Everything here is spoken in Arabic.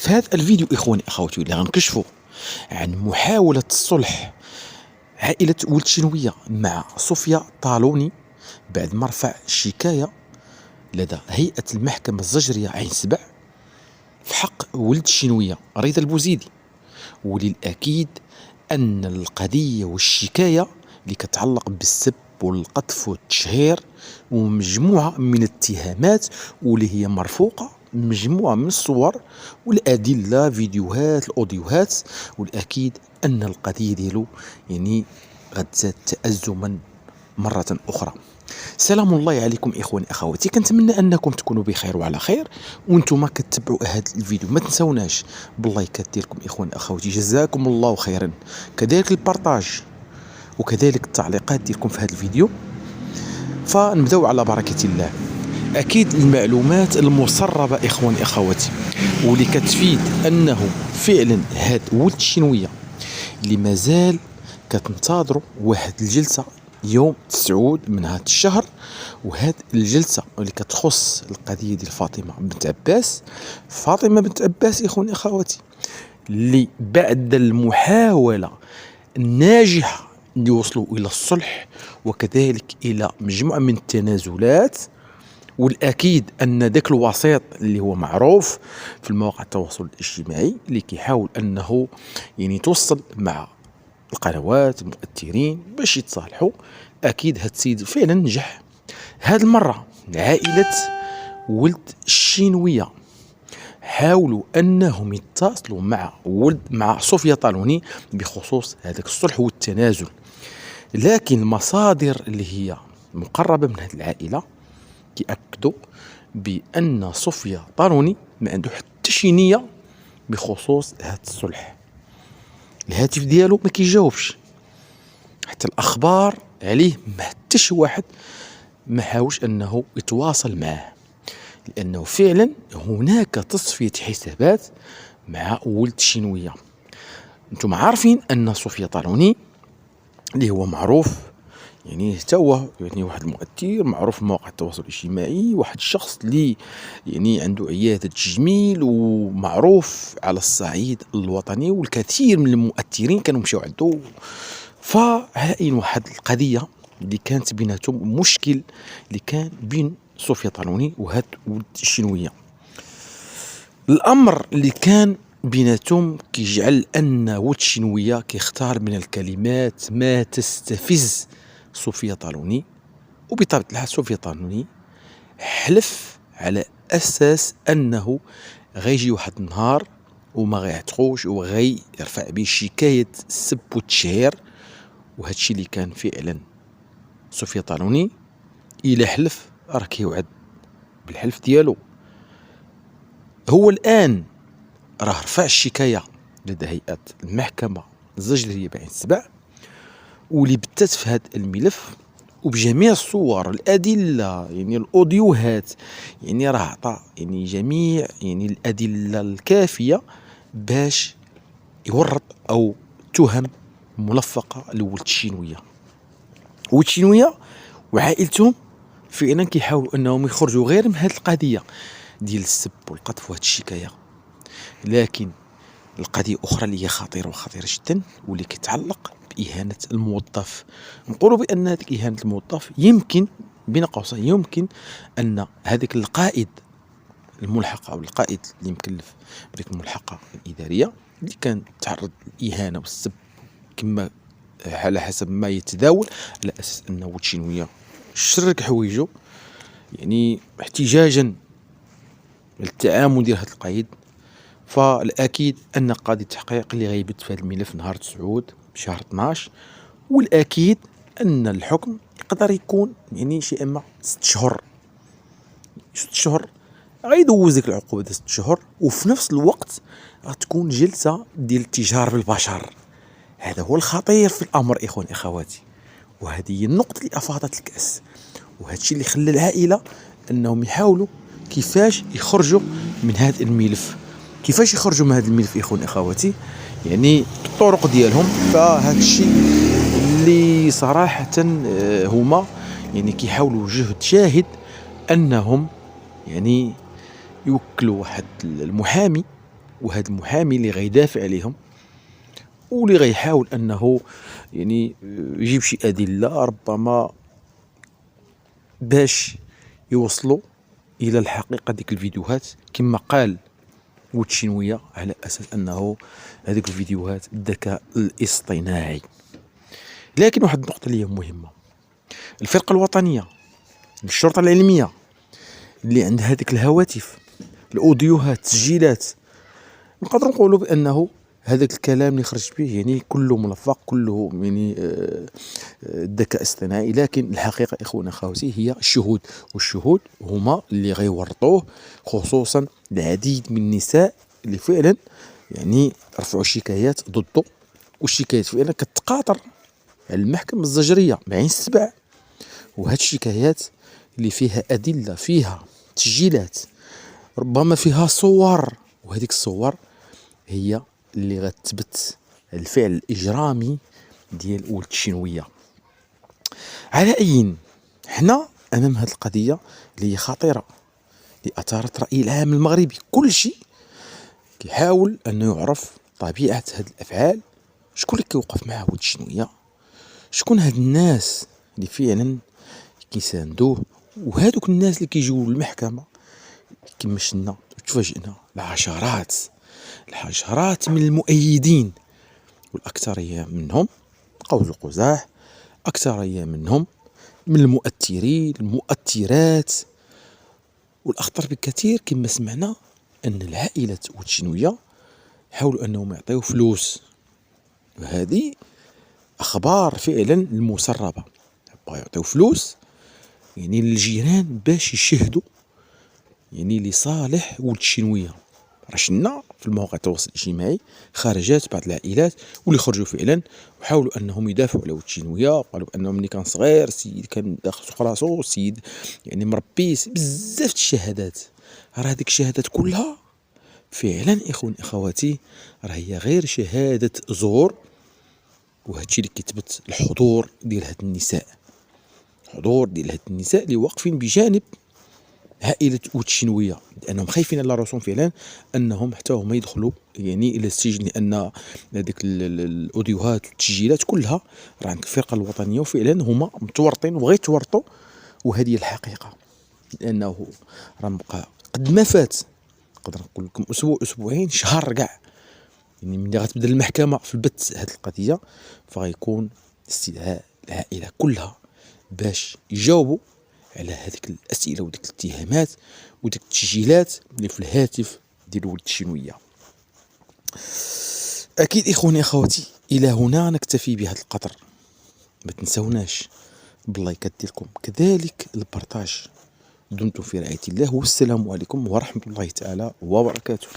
في هذا الفيديو إخواني أخواتي اللي غنكشفوا عن محاولة الصلح عائلة ولد شنوية مع صوفيا طالوني بعد ما رفع شكاية لدى هيئة المحكمة الزجرية عين سبع في حق ولد شنوية رضا البوزيدي. وللأكيد أن القضية والشكاية اللي كتعلق بالسب والقذف والتشهير ومجموعة من الاتهامات واللي هي مرفوقة مجموعة من الصور والأدلة فيديوهات الأوديوهات، والأكيد أن القضية ديالو غتزاد تأزما مرة أخرى. سلام الله عليكم إخواني أخواتي، كنتمنى أنكم تكونوا بخير وعلى خير وانتم كتبعوا هذا الفيديو. ما تنسوناش باللايكات ديالكم إخواني أخواتي، جزاكم الله خيرا، كذلك البارطاج وكذلك التعليقات ديالكم في هذا الفيديو. فنبداو على بركة الله. أكيد المعلومات المسربة إخواني أخواتي واللي كتفيد أنه فعلا هاد ولد شنوية اللي مازال كتنتظروا واحد الجلسة يوم 9 من هذا الشهر، وهاد الجلسة اللي كتخص القضية ديال فاطمة بنت عباس إخواني أخواتي، اللي بعد المحاولة الناجحة اللي وصلوا إلى الصلح وكذلك إلى مجموعة من التنازلات، والأكيد أن ذاك الوسيط اللي هو معروف في المواقع التواصل الاجتماعي اللي كيحاول أنه يتوصل مع القنوات المؤثرين باش يتصالحوا، أكيد هاد السيد فعلا نجح. هاد المرة عائلة ولد الشنوية حاولوا أنهم يتصلوا مع صوفيا طالوني بخصوص هذاك الصلح والتنازل، لكن المصادر اللي هي مقربة من هذه العائلة كيأكدوا بأن صوفيا طالوني ما عنده حتى شي نية بخصوص هذا الصلح. الهاتف ديالو ما كيجاوبش، حتى الأخبار عليه ما حتى شي واحد ما حاولش أنه يتواصل معه، لأنه فعلا هناك تصفية حسابات مع ولد شنوية. انتم عارفين أن صوفيا طالوني اللي هو معروف حتى هو واحد المؤثر معروف في مواقع التواصل الاجتماعي، واحد الشخص اللي عنده عيادة تجميل ومعروف على الصعيد الوطني، والكثير من المؤثرين كانوا مشاو عنده. فهاين واحد القضية اللي كانت بيناتهم، مشكل اللي كان بين صوفيا طالوني وهاد ولد الشنوية. الأمر اللي كان بيناتهم كيجعل أن ولد الشنوية كيختار من الكلمات ما تستفز صوفيا طالوني، وبطبيعة الحال صوفيا طالوني حلف على أساس أنه غيجي واحد النهار وما غيعتقوش وغيرفع به شكاية السب والتشهير. وهذا الشيء اللي كان فعلا صوفيا طالوني إلى حلف راه كيوعد بالحلف ديالو. هو الآن راه رفع الشكاية لدى هيئة المحكمة الزجرية بعين سبع، واللي بتت في هذا الملف وبجميع الصور الأدلة الأوديوهات، راه عطى جميع الأدلة الكافية باش يورط أو تهم ملفقة لولد الشنوية. ولد الشنوية وعائلتهم فعلا كيحاولوا أنهم يخرجوا غير من هذه القضية ديال السب والقذف وهذه الشكاية، لكن القضية أخرى اللي هي خطيرة وخطيرة جدا واللي كيتعلق بإهانة الموظف. نقولوا بأن هذيك إهانة الموظف يمكن بين قوسين يمكن أن هذاك القائد الملحقة أو القائد اللي مكلف بديك الملحقة الإدارية اللي كان تعرض للإهانة والسب كما على حسب ما يتداول، على أساس أنه ولد شنوية شرك حويجو احتجاجا للتعامل ديال هذا القائد. فالأكيد أن قاضي التحقيق اللي غيبت في هذا الملف نهار 9 شهر 12، والأكيد أن الحكم يقدر يكون شي إما 6 شهور. 6 شهور غيدوز ديك العقوبة ديال 6 شهور، وفي نفس الوقت غتكون جلسة ديال التجار بالبشر. هذا هو الخطير في الأمر إخواني أخواتي، وهذه هي النقطة اللي أفاضت الكأس، وهذا الشيء اللي خلى العائلة أنهم يحاولوا كيفاش يخرجوا من هذا الملف. كيفاش يخرجوا من هذا الملف إخواني أخواتي؟ بالطرق ديالهم. فهذا الشيء اللي صراحة هما كيحاولوا جهد شاهد أنهم يوكلوا واحد المحامي وهذا المحامي اللي غيدافع عليهم واللي غيحاول انه يعني يجيب شي ادله ربما باش يوصلوا الى الحقيقه ديك الفيديوهات كما قال وتشينوية، على اساس انه هذيك الفيديوهات الذكاء الاصطناعي. لكن واحد النقطه اللي هي مهمه، الفرقه الوطنيه الشرطه العلميه اللي عندها هذيك الهواتف الاوديوهات التسجيلات، نقدر نقولوا بانه هذاك الكلام اللي خرج به يعني كله ملفق، كله يعني الذكاء الاصطناعي. لكن الحقيقه اخونا اخواتي هي الشهود، والشهود هما اللي غيورطوه، خصوصا العديد من النساء اللي فعلا يعني رفعوا شكايات ضده، والشكايات فعلا كتقاطر على المحكمه الزجريه بعين السبع. وهاد الشكايات اللي فيها ادله، فيها تسجيلات، ربما فيها صور، وهذيك الصور هي اللي غتثبت الفعل الإجرامي ديال ولد الشينوية. على أي حنا أمام هذه القضية اللي هي خطيرة، اللي أثارت الرأي العام المغربي، كل شيء كيحاول أنه يعرف طبيعة هذه الأفعال، شكون اللي كيوقف مع ولد الشينوية، شكون هاد الناس اللي فعلا كيساندوه، وهادوك الناس اللي كيجيو للمحكمة كما شفنا وتفاجئنا العشرات من المؤيدين، والأكثرية منهم قوس قزح، أكثرية منهم من المؤثرين المؤثرات. والأخطر بكثير كما سمعنا أن العائلة وتشينوية حاولوا أنهم يعطيو فلوس، وهذه أخبار فعلا المسربة، بغاو يعطيو فلوس يعني للجيران باش يشهدوا يعني لصالح ولد الشينوية. راه شفنا في المواقع التواصل الاجتماعي خرجات بعض العائلات واللي خرجوا فعلا وحاولوا انهم يدافعوا على ولد الشينوية، وقالوا انه ملي كان صغير السيد كان داخل سوق راسو، السيد يعني مربي بزاف الشهادات. راه هذيك الشهادات كلها فعلا اخواني اخواتي راه هي غير شهادة زور، وهادشي اللي كيثبت الحضور ديال هاد النساء، الحضور ديال هاد النساء اللي واقفين بجانب عائلة ولد الشينوية، لأنهم خايفين على راسهم فعلا أنهم حتى هما يدخلوا يعني إلى السجن، لأن هذيك الأوديوهات والتسجيلات كلها راه عند الفرقة الوطنية، وفعلا هما متورطين وغيتورطوا. وهذه هي الحقيقة، لأنه راه بقى قد ما فات، نقدر نقول لكم أسبوع أسبوعين شهر كاع، يعني ملي غتبدا المحكمة في البت هذه القضية فغيكون استدعاء العائلة كلها باش يجاوبوا على هذيك الأسئلة وديك الاتهامات وديك التسجيلات اللي في الهاتف ديال ولد الشينوية. أكيد إخواني أخواتي إلى هنا نكتفي بهذا القدر، ما تنسوناش باللايكات ديالكم كذلك البارطاج. دمتم في رعاية الله، والسلام عليكم ورحمة الله تعالى وبركاته.